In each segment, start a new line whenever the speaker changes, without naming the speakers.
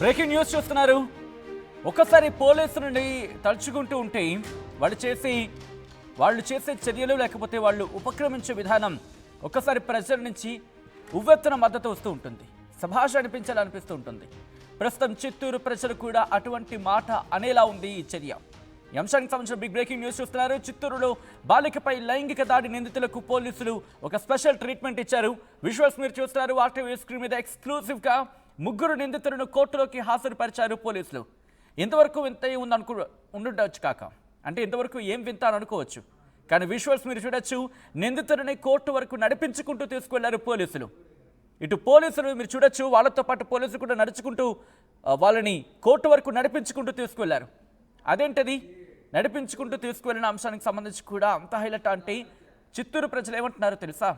Breaking news చూస్తున్నారు. ఒక్కసారి పోలీసులని తలుచుకుంటూ ఉంటే వాళ్ళు చేసే చర్యలు లేకపోతే వాళ్ళు ఉపక్రమించే విధానం ఒక్కసారి ప్రజల నుంచి ఉవ్వెత్తున మద్దతు వస్తూ ఉంటుంది. సభాష అనిపించాలనిపిస్తూ ఉంటుంది. ప్రస్తుతం చిత్తూరు ప్రజలు కూడా అటువంటి మాట అనేలా ఉంది ఈ చర్య. ఈ అంశానికి సంబంధించిన బిగ్ బ్రేకింగ్ న్యూస్ చూస్తున్నారు. చిత్తూరులో బాలికపై లైంగిక దాడి నిందితులకు పోలీసులు ఒక స్పెషల్ ట్రీట్మెంట్ ఇచ్చారు. విజువల్స్ మీరు చూస్తున్నారు. ఆర్టీవీ స్క్రీన్ మీద ఎక్స్క్లూజివ్గా ముగ్గురు నిందితులను కోర్టులోకి హాజరుపరిచారు పోలీసులు. ఇంతవరకు వింత ఉండుండవచ్చు కాక, అంటే ఇంతవరకు ఏం వింత అని అనుకోవచ్చు. కానీ విజువల్స్ మీరు చూడొచ్చు. నిందితులని కోర్టు వరకు నడిపించుకుంటూ తీసుకువెళ్లారు పోలీసులు. ఇటు పోలీసులు మీరు చూడొచ్చు, వాళ్ళతో పాటు పోలీసులు కూడా నడుచుకుంటూ వాళ్ళని కోర్టు వరకు నడిపించుకుంటూ తీసుకువెళ్లారు. అదేంటది నడిపించుకుంటూ తీసుకువెళ్ళిన అంశానికి సంబంధించి కూడా అంత హైలైట్ అంటే చిత్తూరు ప్రజలు ఏమంటున్నారో తెలుసా?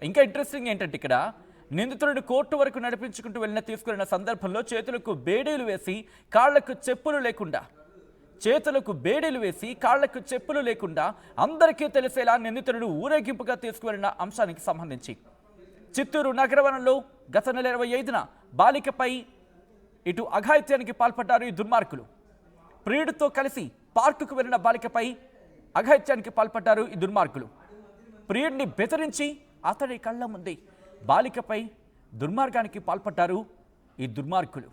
ఇంకా ఇంట్రెస్టింగ్ ఏంటంటే ఇక్కడ నిందితుడిని కోర్టు వరకు నడిపించుకుంటూ తీసుకెళ్లిన సందర్భంలో చేతులకు బేడీలు వేసి కాళ్లకు చెప్పులు లేకుండా అందరికీ తెలిసేలా నిందితుడిని ఊరేగింపుగా తీసుకువెళ్లిన అంశానికి సంబంధించి చిత్తూరు నగరవనంలో గత నెల 25న బాలికపై ఇటు అఘాయిత్యానికి పాల్పడ్డారు ఈ దుర్మార్గులు. ప్రియుడితో కలిసి పార్కుకు వెళ్లిన బాలికపై అఘాయిత్యానికి పాల్పడ్డారు ఈ దుర్మార్గులు. ప్రియుడిని బెదిరించి అతడి కళ్ళ ముందే బాలికపై దుర్మార్గానికి పాల్పడ్డారు ఈ దుర్మార్గులు.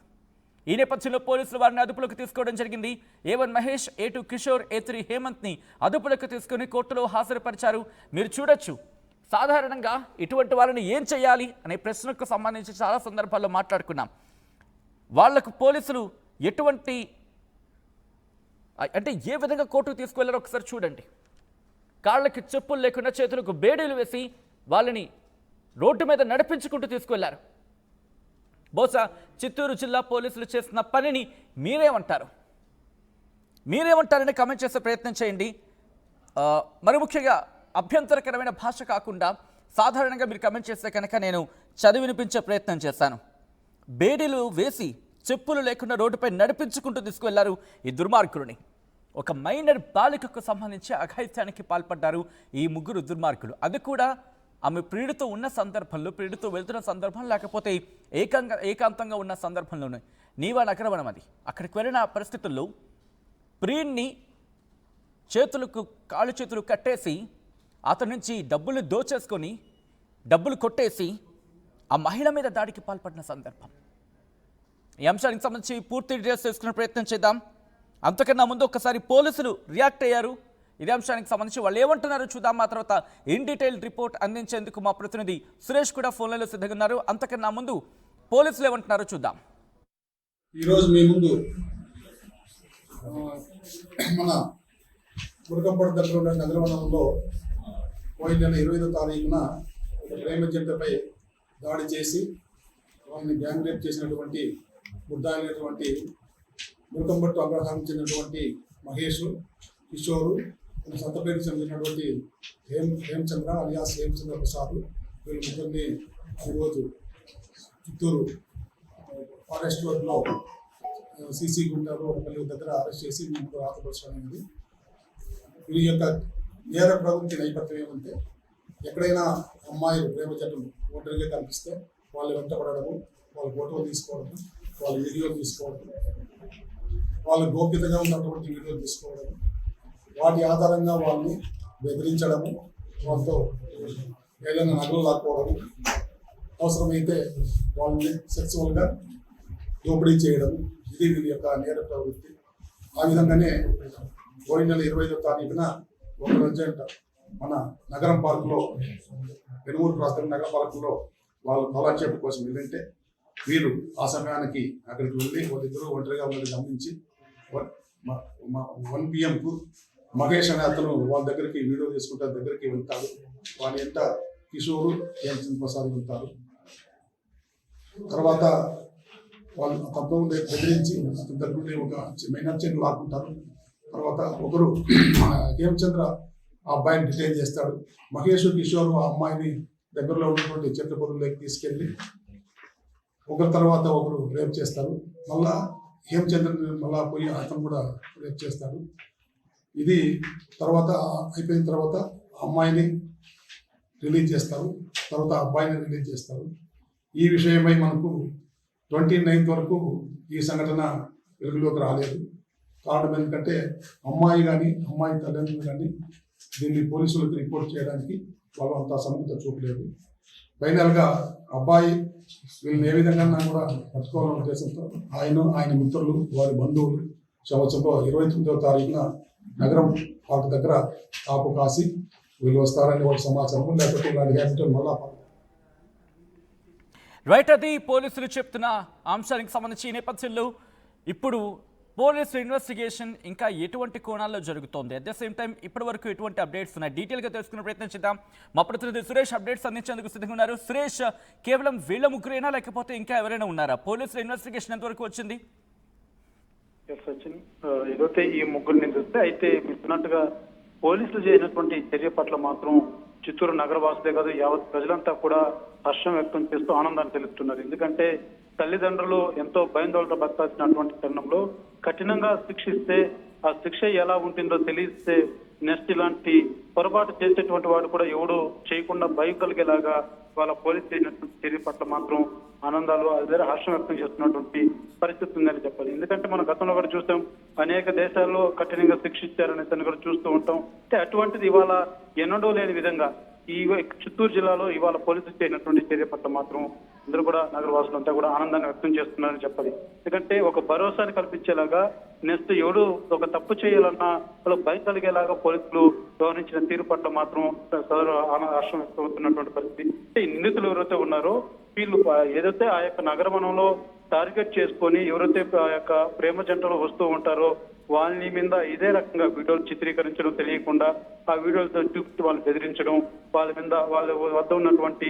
ఈ నేపథ్యంలో పోలీసులు వారిని అదుపులోకి తీసుకోవడం జరిగింది. A1 Mahesh, A2 Kishore, A3 హేమంత్ని అదుపులోకి తీసుకుని కోర్టులో హాజరుపరిచారు. మీరు చూడొచ్చు, సాధారణంగా ఇటువంటి వాళ్ళని ఏం చేయాలి అనే ప్రశ్నకు సంబంధించి చాలా సందర్భాల్లో మాట్లాడుకున్నాం. వాళ్లకు పోలీసులు ఎటువంటి అంటే ఏ విధంగా కోర్టుకు తీసుకువెళ్లారో ఒకసారి చూడండి. కాళ్ళకి చెప్పులు లేకుండా చేతులకు బేడీలు వేసి వాళ్ళని రోడ్డు మీద నడిపించుకుంటూ తీసుకువెళ్లారు. బహుశా చిత్తూరు జిల్లా పోలీసులు చేసిన పనిని మీరేమంటారని కామెంట్ చేసే ప్రయత్నం చేయండి. మరి ముఖ్యంగా అభ్యంతరకరమైన భాష కాకుండా సాధారణంగా మీరు కామెంట్ చేస్తే కనుక నేను చదివి వినిపించే ప్రయత్నం చేశాను. బేడీలు వేసి చెప్పులు లేకుండా రోడ్డుపై నడిపించుకుంటూ తీసుకువెళ్లారు ఈ దుర్మార్గులని. ఒక మైనర్ బాలికకు సంబంధించి అఘాయిత్యానికి పాల్పడ్డారు ఈ ముగ్గురు దుర్మార్గులు. అది కూడా ఆమె ప్రియుడితో ఉన్న సందర్భంలో, ప్రియుడితో వెళ్తున్న సందర్భం, లేకపోతే ఏకాంతంగా ఉన్న సందర్భంలోనే నీవా నగరవనం అది. అక్కడికి వెళ్ళిన పరిస్థితుల్లో ప్రియుడిని కాళ్ళు చేతులు కట్టేసి అతని నుంచి డబ్బులు దోచేసుకొని డబ్బులు కొట్టేసి ఆ మహిళ మీద దాడికి పాల్పడిన సందర్భం. ఈ అంశానికి సంబంధించి పూర్తి డీటెయిల్స్ తెలుసుకునే ప్రయత్నం చేద్దాం. అంతకన్నా ముందు ఒక్కసారి పోలీసులు రియాక్ట్ అయ్యారు. ఇదే అంశానికి సంబంధించి వాళ్ళు ఏమంటున్నారో చూద్దాం. ఆ తర్వాత ఇన్ డీటెయిల్ రిపోర్ట్ అందించేందుకు మా ప్రతినిధి సురేష్ కూడా ఫోన్లలో సిద్ధంగా ఉన్నారు. అంతకన్నా ముందు పోలీసులు ఏమంటున్నారో చూద్దాం.
ఈరోజు మీ ముందు మన మురకంపడ దగ్గర ఉన్న నగరవనంలో పోయిన నెల 25వ తారీఖున ప్రేమ జంటపై దాడి చేసి వాళ్ళని గ్యాంగ్ రేప్ చేసినటువంటి ముద్దాయినటువంటి మురకంపట్టు అగ్రహారం చెందినటువంటి మహేష్, కిషోరు, సంతపేటకు చెందినటువంటి హేమచంద్ర అలియాస్ హేమచంద్ర ప్రసాద్, వీళ్ళు ముగ్గురిని ఈరోజు చిత్తూరు ఫారెస్ట్ రోడ్లో సీసీ గుంటారు ఒకపల్లి దగ్గర అరెస్ట్ చేసి ముగ్గురు ఆతపరచడం అనేది. వీరి యొక్క నేర ప్రవృత్తి నేపథ్యం ఏమంటే, ఎక్కడైనా అమ్మాయిలు ప్రేమ జంటలు ఒంటరిగా కనిపిస్తే వాళ్ళు వెంటపడము, వాళ్ళ ఫోటోలు తీసుకోవడం, వాళ్ళ వీడియోలు తీసుకోవడం, వాళ్ళ గోప్యతగా ఉన్నటువంటి వీడియోలు తీసుకోవడం, వాటి ఆధారంగా వాళ్ళని బెదిరించడము, వాళ్ళతో ఏదైనా నగలు లాక్కోవడము, అవసరమైతే వాళ్ళని సెక్సువల్గా దోపిడీ చేయడం, ఇది వీరి యొక్క నేర ప్రవృత్తి. ఆ విధంగానే పోయిన నెల 25వ తారీఖున ఒక రోజంట మన నగరం పార్కులో, పెనుమూరు క్రాస్ నగర పార్కులో వాళ్ళు కాలక్షేపం కోసం వెళ్ళింటే వీరు ఆ సమయానికి అక్కడికి వెళ్ళి వాళ్ళిద్దరూ ఒంటరిగా ఉన్నది గమనించి 1 PM మహేష్ అనే అతను వాళ్ళ దగ్గరికి వీడియో తీసుకుంటే దగ్గరికి వెళ్తాడు. వాళ్ళ ఎంత కిషోరు, హేమచంద్ర ప్రసాద్ వెళ్తారు. తర్వాత వాళ్ళు తప్పకుండా బెదిరించి అతని దగ్గర ఒక మైనర్ చైన్ లాక్కుంటారు. తర్వాత ఒకరు హేమచంద్ర ఆ అబ్బాయిని డిటైన్ చేస్తాడు. మహేష్, కిషోర్ ఆ అమ్మాయిని దగ్గరలో ఉన్నటువంటి చెట్ల పొదల్లోకి తీసుకెళ్ళి ఒకరి తర్వాత ఒకరు రేప్ చేస్తారు. మళ్ళా హేమచంద్రని మళ్ళా పోయి అతను కూడా రేప్ చేస్తాడు. ఇది తర్వాత అయిపోయిన తర్వాత అమ్మాయిని రిలీజ్ చేస్తారు, తర్వాత అబ్బాయిని రిలీజ్ చేస్తారు. ఈ విషయమై మనకు 29th వరకు ఈ సంఘటన వెలుగులోకి రాలేదు. కారణం ఎందుకంటే అమ్మాయి తల్లిదండ్రులు కానీ దీన్ని పోలీసులకు రిపోర్ట్ చేయడానికి వాళ్ళు అంత సముఖత చూపలేదు. ఫైనల్గా అబ్బాయి వీళ్ళని ఏ విధంగా కూడా పట్టుకోవాలనే ఉద్దేశంతో ఆయన మిత్రులు వారి బంధువులు సంవత్సరంలో 29వ తారీఖున నగరం పార్క్ దగ్గర కాపు కాసి వీళ్ళు వస్తారని ఒక సమాచారం, లేకపోతే ఇలాంటి క్యాపిటల్ మళ్ళా
రైట్. అది పోలీసులు చెప్తున్న అంశానికి సంబంధించి ఈ నేపథ్యంలో ఇప్పుడు పోలీసు ఇన్వెస్టిగేషన్ ఇంకా ఎటువంటి కోణాల్లో జరుగుతోంది, అట్ ద సేమ్ టైం ఇప్పటి వరకు ఎటువంటి అప్డేట్స్ ఉన్నాయి, డీటెయిల్గా తెలుసుకునే ప్రయత్నం చేద్దాం. మా ప్రతినిధి సురేష్ అప్డేట్స్ అందించేందుకు సిద్ధంగా ఉన్నారు. సురేష్, కేవలం వీళ్ళ ముగ్గురేనా లేకపోతే ఇంకా ఎవరైనా ఉన్నారా? పోలీసుల ఇన్వెస్టిగేషన్ ఎంతవరకు వచ్చింది?
సచిన్, ఏదైతే ఈ ముగ్గురిని చూస్తే అయితే మిస్తున్నట్టుగా పోలీసులు చేసినటువంటి చర్య పట్ల మాత్రం చిత్తూరు నగర వాసులే కాదు యావత్ ప్రజలంతా కూడా హర్షం వ్యక్తం చేస్తూ ఆనందాన్ని తెలుపుతున్నారు. ఎందుకంటే తల్లిదండ్రులు ఎంతో భయాందోళనతో బతకాల్సినటువంటి తరుణంలో కఠినంగా శిక్షిస్తే ఆ శిక్ష ఎలా ఉంటుందో తెలిస్తే నెక్స్ట్ ఇలాంటి పొరపాటు చేసేటువంటి వాడు కూడా ఎవడు చేయకుండా భయం కలిగేలాగా వాళ్ళ పోలీసు చేసినటువంటి చర్య పట్ల మాత్రం ఆనందాలు అదే హర్షం వ్యక్తం చేస్తున్నటువంటి పరిస్థితి ఉందని చెప్పాలి. ఎందుకంటే మనం గతంలో కూడా చూస్తాం, అనేక దేశాల్లో కఠినంగా శిక్షించారనే దాన్ని కూడా చూస్తూ ఉంటాం. అంటే అటువంటిది ఇవాళ ఎన్నడూ లేని విధంగా ఈ చిత్తూరు జిల్లాలో ఇవాళ పోలీసులు చేయనటువంటి చర్య పట్ల మాత్రం అందరూ కూడా నగరవాసులంతా కూడా ఆనందాన్ని వ్యక్తం చేస్తున్నారని చెప్పాలి. ఎందుకంటే ఒక భరోసాని కల్పించేలాగా నెక్స్ట్ ఎవడు ఒక తప్పు చేయాలన్నా వాళ్ళకి భయం కలిగేలాగా పోలీసులు వ్యవహరించిన తీరు పట్ల మాత్రం సదరు హర్షం వ్యక్తం అవుతున్నటువంటి పరిస్థితి. ఈ నిందితులు ఎవరైతే ఉన్నారో వీళ్ళు ఏదైతే ఆ యొక్క నగరవనంలో టార్గెట్ చేసుకొని ఎవరైతే ఆ యొక్క ప్రేమ జంటలు వస్తూ ఉంటారో వాళ్ళని మీద ఇదే రకంగా వీడియోలు చిత్రీకరించడం తెలియకుండా ఆ వీడియోలతో చూపించి వాళ్ళు బెదిరించడం, వాళ్ళ మీద వాళ్ళ వద్ద ఉన్నటువంటి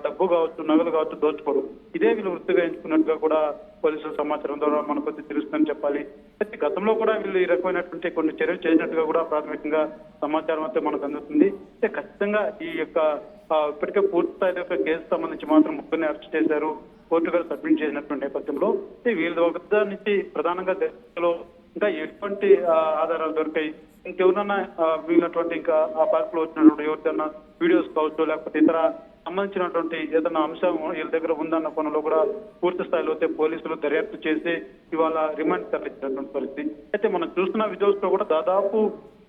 డబ్బు కావచ్చు, నగలు కావచ్చు దోచుకోవడం, ఇదే వీళ్ళు వృత్తిగా ఎంచుకున్నట్టుగా కూడా పోలీసుల సమాచారం ద్వారా మనకు తెలుస్తుందని చెప్పాలి. అయితే గతంలో కూడా వీళ్ళు ఈ రకమైనటువంటి కొన్ని చర్యలు చేసినట్టుగా కూడా ప్రాథమికంగా సమాచారం అయితే మనకు అందుతుంది. అయితే ఖచ్చితంగా ఈ యొక్క ఇప్పటికే పూర్తి స్థాయి యొక్క కేసు సంబంధించి మాత్రం ముగ్గురిని అరెస్ట్ చేశారు, కోర్టు గారు సబ్మిట్ చేసినటువంటి నేపథ్యంలో వీళ్ళ వద్ద నుంచి ప్రధానంగా దేశంలో ఇంకా ఎటువంటి ఆధారాలు దొరికాయి, ఇంకెవరన్నా వీళ్ళటువంటి ఇంకా ఆ పార్క్ లో వచ్చినటువంటి ఎవరికైనా వీడియోస్ కావచ్చు లేకపోతే ఇతర సంబంధించినటువంటి ఏదైనా అంశం వీళ్ళ దగ్గర ఉందన్న కోణంలో కూడా పూర్తి స్థాయిలో అయితే పోలీసులు దర్యాప్తు చేసి ఇవాళ రిమాండ్ తరలించినటువంటి పరిస్థితి. అయితే మనం చూస్తున్న విజువల్స్ లో కూడా దాదాపు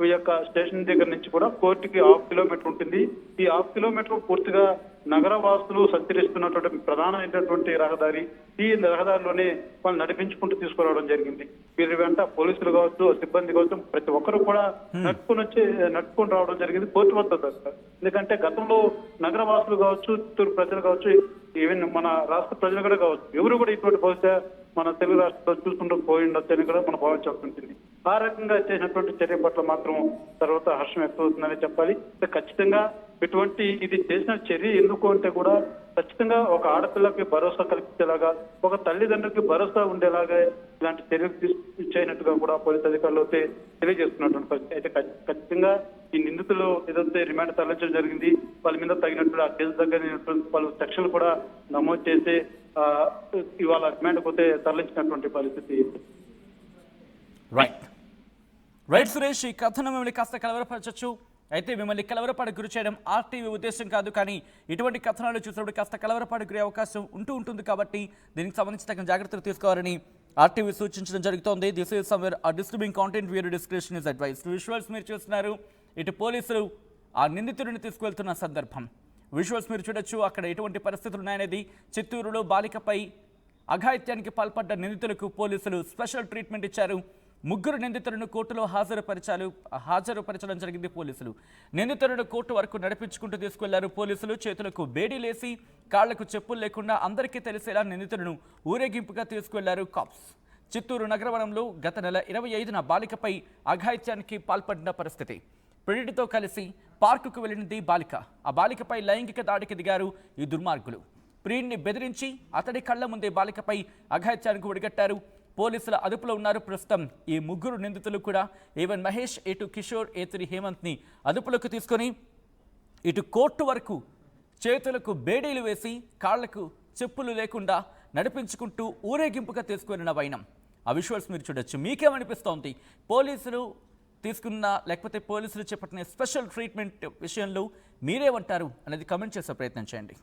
ఈ యొక్క స్టేషన్ దగ్గర నుంచి కూడా కోర్టుకి 1/2 కిలోమీటర్ ఉంటుంది. ఈ 1/2 కిలోమీటర్ పూర్తిగా నగర వాసులు సంచరిస్తున్నటువంటి ప్రధానమైనటువంటి రహదారి. ఈ రహదారిలోనే వాళ్ళు నడిపించుకుంటూ తీసుకురావడం జరిగింది. వీరి వెంట పోలీసులు కావచ్చు, సిబ్బంది కావచ్చు, ప్రతి ఒక్కరు కూడా నడుచుకొని రావడం జరిగింది కోర్టు వద్ద. ఎందుకంటే గతంలో నగర వాసులు కావచ్చు, చిత్తూరు ప్రజలు కావచ్చు, ఈవెన్ మన రాష్ట్ర ప్రజలు కూడా కావచ్చు, ఎవరు కూడా ఇటువంటి బహుశా మన తెలుగు రాష్ట్రంలో చూసుకుంటూ పోయిండొచ్చని కూడా మనం భావించాల్సి ఉంటుంది. ఆ రకంగా చేసినటువంటి చర్య పట్ల మాత్రం తర్వాత హర్షం వ్యక్తం అవుతుందని చెప్పాలి. ఖచ్చితంగా ఇటువంటి ఇది చేసిన చర్య ఎందుకు అంటే కూడా ఖచ్చితంగా ఒక ఆడపిల్లకి భరోసా కల్పించేలాగా, ఒక తల్లిదండ్రులకి భరోసా ఉండేలాగా ఇలాంటి చర్యలు చేయనట్టుగా కూడా పోలీసు అధికారులు అయితే తెలియజేస్తున్నటువంటి పరిస్థితి. అయితే ఖచ్చితంగా ఈ నిందితులు ఏదైతే రిమాండ్ తరలించడం జరిగింది, వాళ్ళ మీద తగినట్లు ఆ కేసు దగ్గర పలు సెక్షన్లు కూడా నమోదు చేసి ఇవాళ రిమాండ్ పోతే తరలించినటువంటి పరిస్థితి.
రైట్ సురేష్, ఈ కథను మిమ్మల్ని కాస్త కలవరపరచచ్చు. అయితే మిమ్మల్ని కలవరపాటుకు గురి చేయడం ఆర్టీవీ ఉద్దేశం కాదు, కానీ ఇటువంటి కథనాలు చూసినప్పుడు కాస్త కలవరపాటుకు గురే అవకాశం ఉంటుంది కాబట్టి దీనికి సంబంధించి తగిన జాగ్రత్తలు తీసుకోవాలని ఆర్టీవీ సూచించడం జరుగుతోంది. This is somewhere disturbing content, viewer description is advice. Visuals మీరు చూస్తున్నారు. ఇటు పోలీసులు ఆ నిందితుడిని తీసుకువెళ్తున్న సందర్భం విజువల్స్ మీరు చూడొచ్చు. అక్కడ ఎటువంటి పరిస్థితులు ఉన్నాయనేది. చిత్తూరులో బాలికపై అఘాయిత్యానికి పాల్పడ్డ నిందితులకు పోలీసులు స్పెషల్ ట్రీట్మెంట్ ఇచ్చారు. 3 నిందితులను కోర్టులో హాజరుపరచడం జరిగింది. పోలీసులు నిందితులను కోర్టు వరకు నడిపించుకుంటూ తీసుకెళ్లారు. పోలీసులు చేతులకు బేడీలేసి కాళ్లకు చెప్పులు లేకుండా అందరికీ తెలిసేలా నిందితులను ఊరేగింపుగా తీసుకెళ్లారు కాప్స్. చిత్తూరు నగరవనంలో గత నెల 25న బాలికపై అఘాయిత్యానికి పాల్పడిన పరిస్థితి. ప్రియుడితో కలిసి పార్కుకు వెళ్లినది బాలిక. ఆ బాలికపై లైంగిక దాడికి దిగారు ఈ దుర్మార్గులు. ప్రియుడిని బెదిరించి అతడి కళ్ల ముందే బాలికపై అఘాయిత్యానికి ఒడిగట్టారు. పోలీసుల అదుపులో ఉన్నారు ప్రస్తుతం ఈ 3 నిందితులు కూడా. A1 Mahesh, A2 Kishore, A3 హేమంత్ని అదుపులోకి తీసుకొని ఇటు కోర్టు వరకు చేతులకు బేడీలు వేసి కాళ్లకు చెప్పులు లేకుండా నడిపించుకుంటూ ఊరేగింపుగా తీసుకువెళ్ళిన వైనం. ఆ విజువల్స్ మీరు చూడొచ్చు. మీకేమనిపిస్తోంది? పోలీసులు తీసుకున్న లేకపోతే పోలీసులు చేపట్టిన స్పెషల్ ట్రీట్మెంట్ విషయంలో మీరేమంటారు అనేది కమెంట్ చేసే ప్రయత్నం చేయండి.